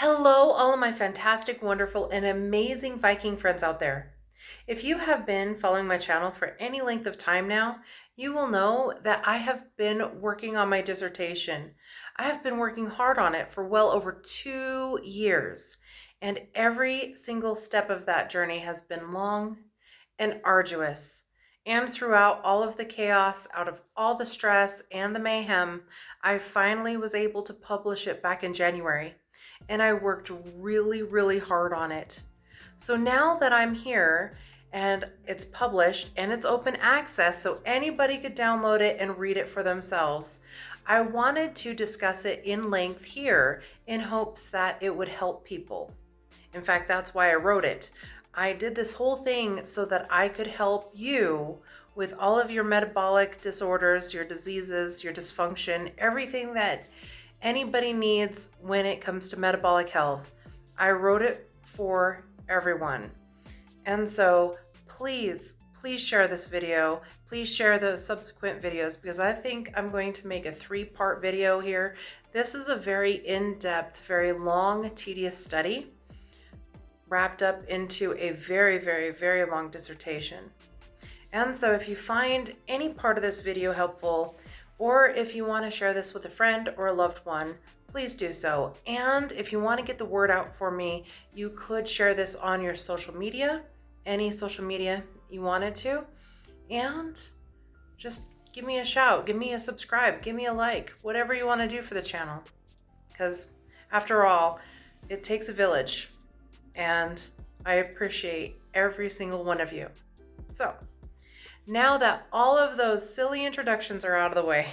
Hello, all of my fantastic, wonderful, and amazing Viking friends out there. If you have been following my channel for any length of time now, you will know that I have been working on my dissertation. I have been working hard on it for well over 2 years, and every single step of that journey has been long and arduous. And throughout all of the chaos, out of all the stress and the mayhem, I finally was able to publish it back in January. And I worked really, really hard on it. So now that I'm here and it's published and it's open access so anybody could download it and read it for themselves, I wanted to discuss it in length here in hopes that it would help people. In fact, that's why I wrote it. I did this whole thing so that I could help you with all of your metabolic disorders, your diseases, your dysfunction, everything that anybody needs when it comes to metabolic health. I wrote it for everyone. And so please share this video. Please share the subsequent videos because I think I'm going to make a 3-part video here. This is a very in-depth, very long, tedious study wrapped up into a very long dissertation. And so if you find any part of this video helpful, or if you want to share this with a friend or a loved one, please do so. And if you want to get the word out for me, you could share this on your social media, any social media you wanted to, and just give me a shout, give me a subscribe, give me a like, whatever you want to do for the channel. Because after all, it takes a village, and I appreciate every single one of you. So, now that all of those silly introductions are out of the way,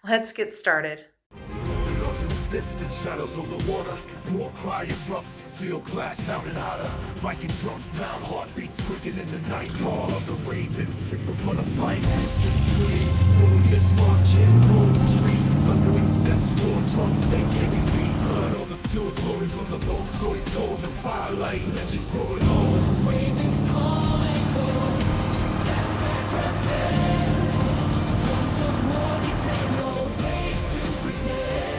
let's get started. Distant shadows on the water, war cry erupts, steel clash sounding hotter. Viking drums pound, heartbeats quicken in the night. Call of the ravens, signal for the fight. It's the sweet, warriors marching, no retreat. Thundering steps, war drums say carry beat. Blood on the fields, rolling from the bow. Stories told, the firelight, legends growing old. Ravens call echo, and their crescent. Drums of war detail, no place to pretend.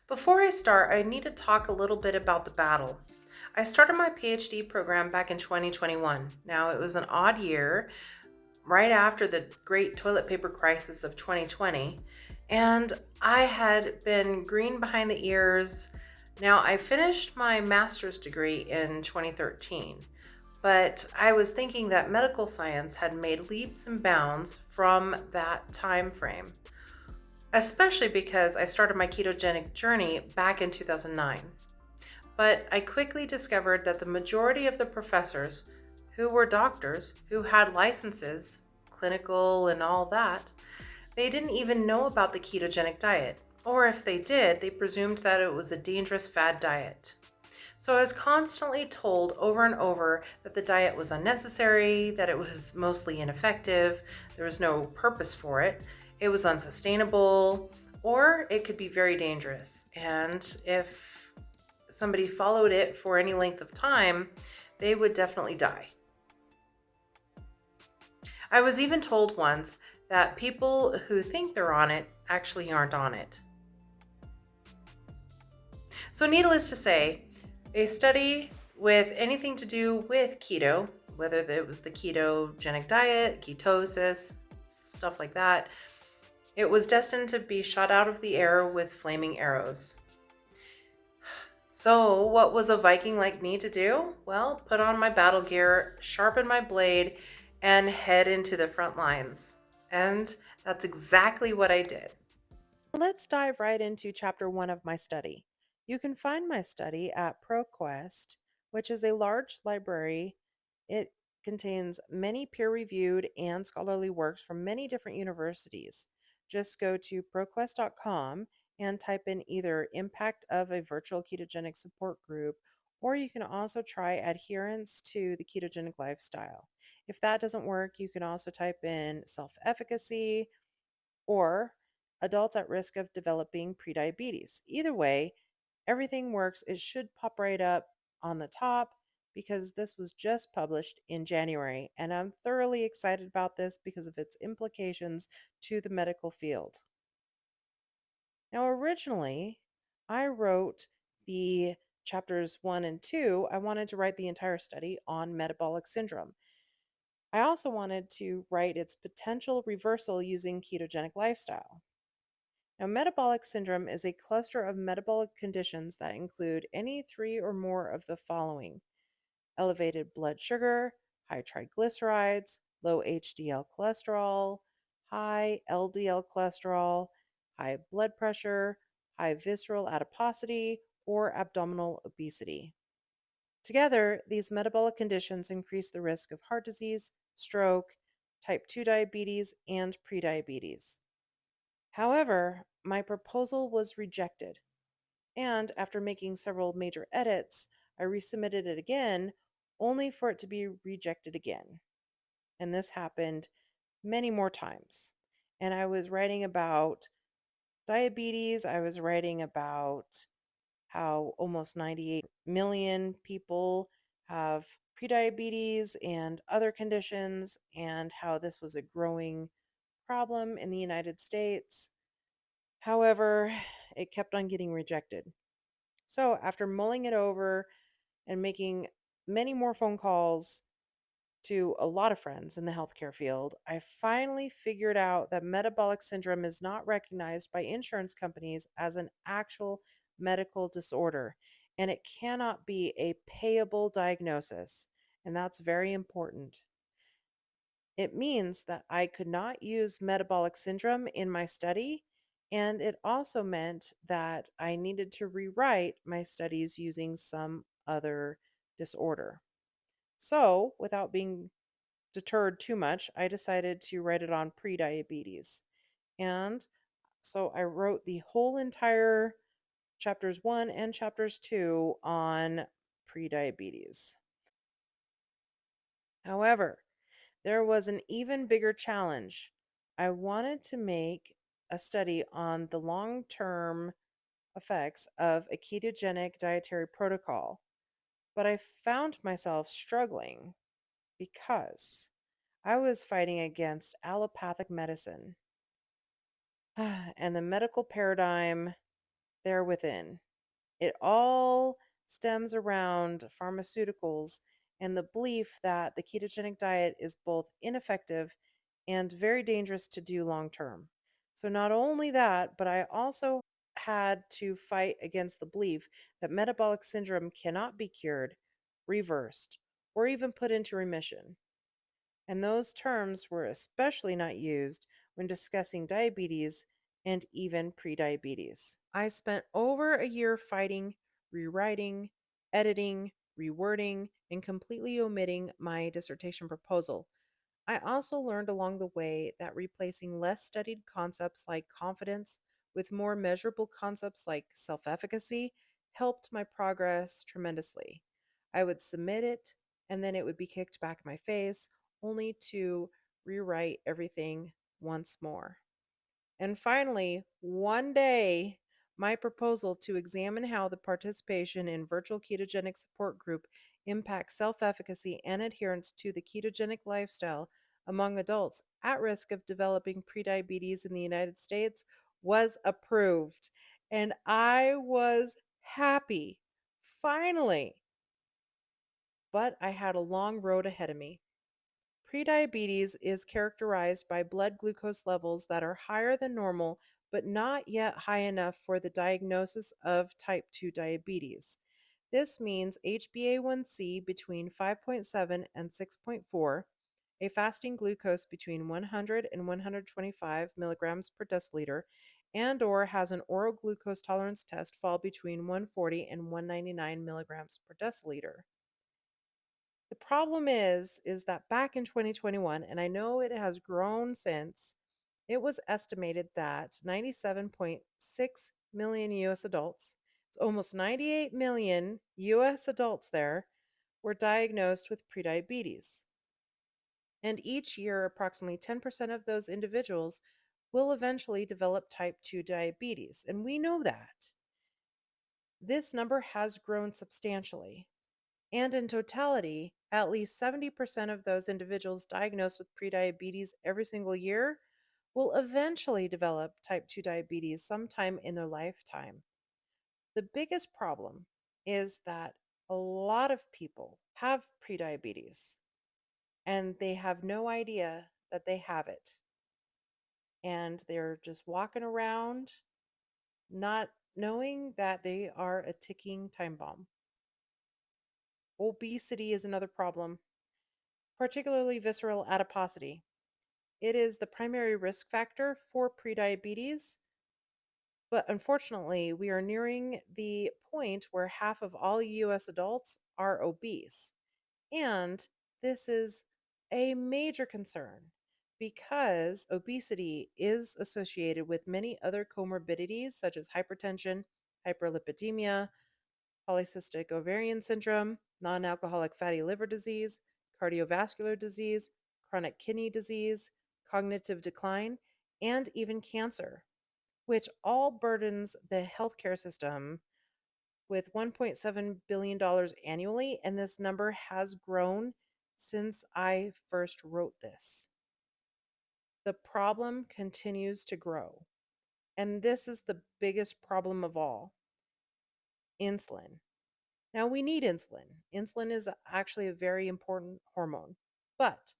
Before I start, I need to talk a little bit about the battle. I started my PhD program back in 2021. Now, it was an odd year, right after the great toilet paper crisis of 2020, and I had been green behind the ears. Now, I finished my master's degree in 2013, but I was thinking that medical science had made leaps and bounds from that time frame, especially because I started my ketogenic journey back in 2009. But I quickly discovered that the majority of the professors who were doctors, who had licenses, clinical and all that, they didn't even know about the ketogenic diet. Or if they did, they presumed that it was a dangerous fad diet. So I was constantly told over and over that the diet was unnecessary, that it was mostly ineffective, there was no purpose for it, it was unsustainable, or it could be very dangerous. And if somebody followed it for any length of time, they would definitely die. I was even told once that people who think they're on it actually aren't on it. So needless to say, a study with anything to do with keto, whether it was the ketogenic diet, ketosis, stuff like that, it was destined to be shot out of the air with flaming arrows. So what was a Viking like me to do? Well, put on my battle gear, sharpen my blade, and head into the front lines. And that's exactly what I did. Let's dive right into chapter 1 of my study. You can find my study at ProQuest, which is a large library. It contains many peer-reviewed and scholarly works from many different universities. Just go to proquest.com and type in either impact of a virtual ketogenic support group, or you can also try adherence to the ketogenic lifestyle. If that doesn't work, you can also type in self-efficacy or adults at risk of developing prediabetes. Either way, everything works, it should pop right up on the top because this was just published in January. And I'm thoroughly excited about this because of its implications to the medical field. Now, originally, I wrote the chapters 1 and 2. I wanted to write the entire study on metabolic syndrome. I also wanted to write its potential reversal using ketogenic lifestyle. Now, metabolic syndrome is a cluster of metabolic conditions that include any three or more of the following: elevated blood sugar, high triglycerides, low HDL cholesterol, high LDL cholesterol, high blood pressure, high visceral adiposity, or abdominal obesity. Together, these metabolic conditions increase the risk of heart disease, stroke, type 2 diabetes, and prediabetes. However, my proposal was rejected, and after making several major edits, I resubmitted it again, only for it to be rejected again. And this happened many more times. And I was writing about diabetes, I was writing about how almost 98 million people have prediabetes and other conditions, and how this was a growing problem in the United States. However, it kept on getting rejected. So, after mulling it over and making many more phone calls to a lot of friends in the healthcare field, I finally figured out that metabolic syndrome is not recognized by insurance companies as an actual medical disorder, and it cannot be a payable diagnosis. And that's very important. It means that I could not use metabolic syndrome in my study, and it also meant that I needed to rewrite my studies using some other disorder. So, without being deterred too much, I decided to write it on prediabetes. And so I wrote the whole entire chapters 1 and chapters 2 on prediabetes. However, there was an even bigger challenge. I wanted to make a study on the long term effects of a ketogenic dietary protocol, but I found myself struggling because I was fighting against allopathic medicine and the medical paradigm there within. It all stems around pharmaceuticals and the belief that the ketogenic diet is both ineffective and very dangerous to do long term. So, not only that, but I also had to fight against the belief that metabolic syndrome cannot be cured, reversed, or even put into remission. And those terms were especially not used when discussing diabetes and even prediabetes. I spent over a year fighting, rewriting, editing, rewording, and completely omitting my dissertation proposal. I also learned along the way that replacing less studied concepts like confidence with more measurable concepts like self efficacy helped my progress tremendously. I would submit it, and then it would be kicked back in my face, only to rewrite everything once more. And finally, one day, my proposal to examine how the participation in virtual ketogenic support group impacts self-efficacy and adherence to the ketogenic lifestyle among adults at risk of developing prediabetes in the United States was approved. And I was happy, finally. But I had a long road ahead of me. Prediabetes is characterized by blood glucose levels that are higher than normal, but not yet high enough for the diagnosis of type 2 diabetes. This means HbA1c between 5.7 and 6.4, a fasting glucose between 100 and 125 milligrams per deciliter, and or has an oral glucose tolerance test fall between 140 and 199 milligrams per deciliter. The problem is that back in 2021, and I know it has grown since, it was estimated that 97.6 million US adults, it's almost 98 million US adults there, were diagnosed with prediabetes. And each year, approximately 10% of those individuals will eventually develop type 2 diabetes. And we know that. This number has grown substantially. And in totality, at least 70% of those individuals diagnosed with prediabetes every single year will eventually develop type 2 diabetes sometime in their lifetime. The biggest problem is that a lot of people have prediabetes and they have no idea that they have it. And they're just walking around not knowing that they are a ticking time bomb. Obesity is another problem, particularly visceral adiposity. It is the primary risk factor for prediabetes, but unfortunately, we are nearing the point where half of all US adults are obese. And this is a major concern because obesity is associated with many other comorbidities such as hypertension, hyperlipidemia, polycystic ovarian syndrome, non alcoholic fatty liver disease, cardiovascular disease, chronic kidney disease, cognitive decline, and even cancer, which all burdens the healthcare system with $1.7 billion annually, and this number has grown since I first wrote this. The problem continues to grow, and this is the biggest problem of all: insulin. Now, we need insulin. Insulin is actually a very important hormone, but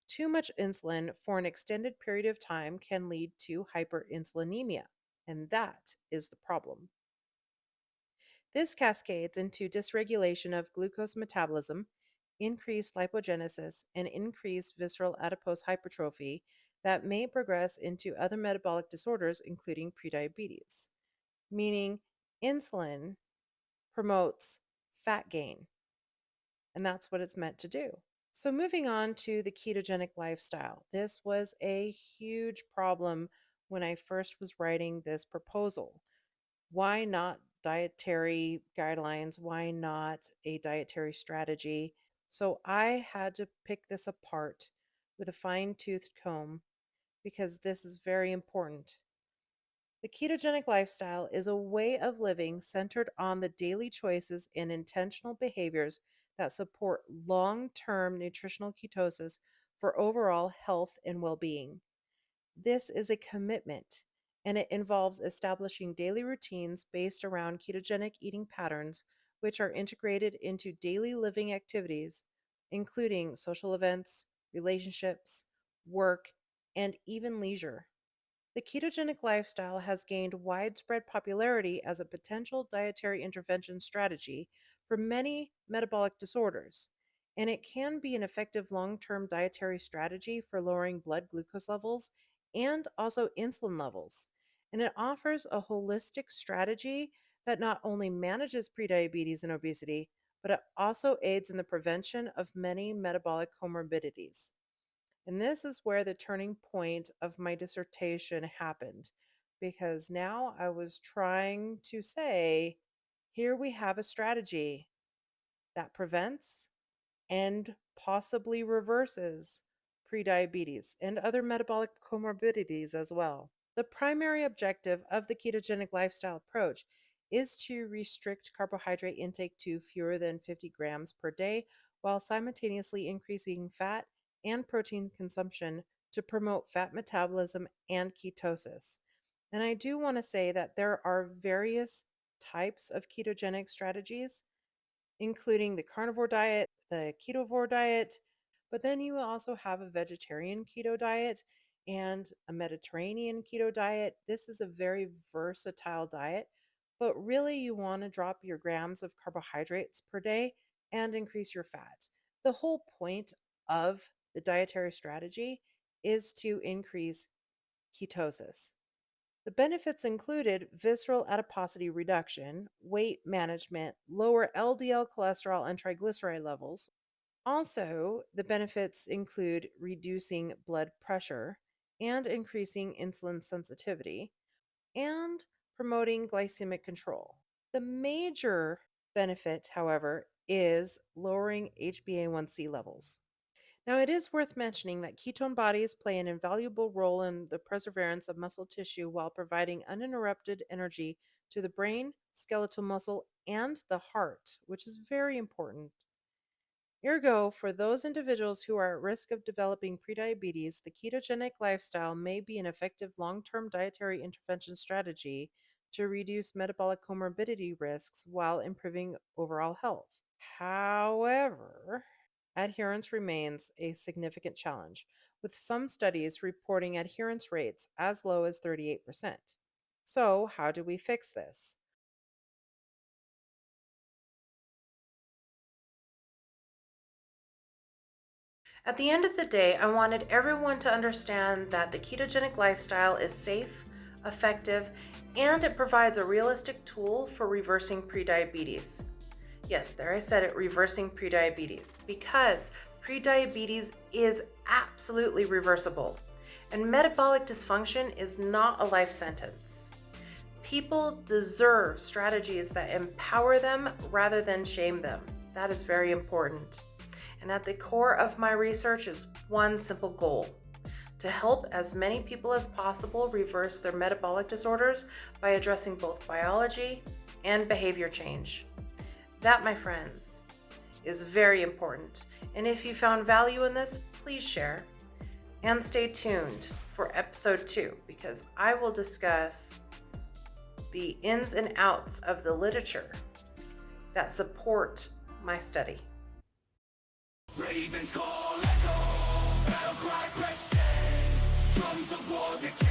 too much insulin for an extended period of time can lead to hyperinsulinemia, and that is the problem. This cascades into dysregulation of glucose metabolism, increased lipogenesis, and increased visceral adipose hypertrophy that may progress into other metabolic disorders, including prediabetes, meaning insulin promotes fat gain, and that's what it's meant to do. So, moving on to the ketogenic lifestyle. This was a huge problem when I first was writing this proposal. Why not dietary guidelines? Why not a dietary strategy? So, I had to pick this apart with a fine toothed comb because this is very important. The ketogenic lifestyle is a way of living centered on the daily choices and intentional behaviors that support long term nutritional ketosis for overall health and well being. This is a commitment, and it involves establishing daily routines based around ketogenic eating patterns, which are integrated into daily living activities, including social events, relationships, work, and even leisure. The ketogenic lifestyle has gained widespread popularity as a potential dietary intervention strategy for many metabolic disorders, and it can be an effective long term dietary strategy for lowering blood glucose levels and also insulin levels. And it offers a holistic strategy that not only manages prediabetes and obesity, but it also aids in the prevention of many metabolic comorbidities. And this is where the turning point of my dissertation happened, because now I was trying to say, here we have a strategy that prevents and possibly reverses prediabetes and other metabolic comorbidities as well. The primary objective of the ketogenic lifestyle approach is to restrict carbohydrate intake to fewer than 50 grams per day while simultaneously increasing fat and protein consumption to promote fat metabolism and ketosis. And I do want to say that there are various types of ketogenic strategies, including the carnivore diet, the ketovore diet, but then you also have a vegetarian keto diet and a Mediterranean keto diet. This is a very versatile diet, but really you want to drop your grams of carbohydrates per day and increase your fat. The whole point of the dietary strategy is to increase ketosis. The benefits included visceral adiposity reduction, weight management, lower LDL cholesterol and triglyceride levels. Also, the benefits include reducing blood pressure and increasing insulin sensitivity and promoting glycemic control. The major benefit, however, is lowering HbA1c levels. Now, it is worth mentioning that ketone bodies play an invaluable role in the preservation of muscle tissue while providing uninterrupted energy to the brain, skeletal muscle, and the heart, which is very important. Ergo, for those individuals who are at risk of developing prediabetes, the ketogenic lifestyle may be an effective long term dietary intervention strategy to reduce metabolic comorbidity risks while improving overall health. However, adherence remains a significant challenge, with some studies reporting adherence rates as low as 38%. So, how do we fix this? At the end of the day, I wanted everyone to understand that the ketogenic lifestyle is safe, effective, and it provides a realistic tool for reversing prediabetes. Yes, there I said it, reversing prediabetes, because prediabetes is absolutely reversible, and metabolic dysfunction is not a life sentence. People deserve strategies that empower them rather than shame them. That is very important. And at the core of my research is one simple goal: to help as many people as possible reverse their metabolic disorders by addressing both biology and behavior change. That, my friends, is very important. And if you found value in this, please share and stay tuned for episode 2, because I will discuss the ins and outs of the literature that support my study. Ravens call echo, battle cry crescent, drums of war dictate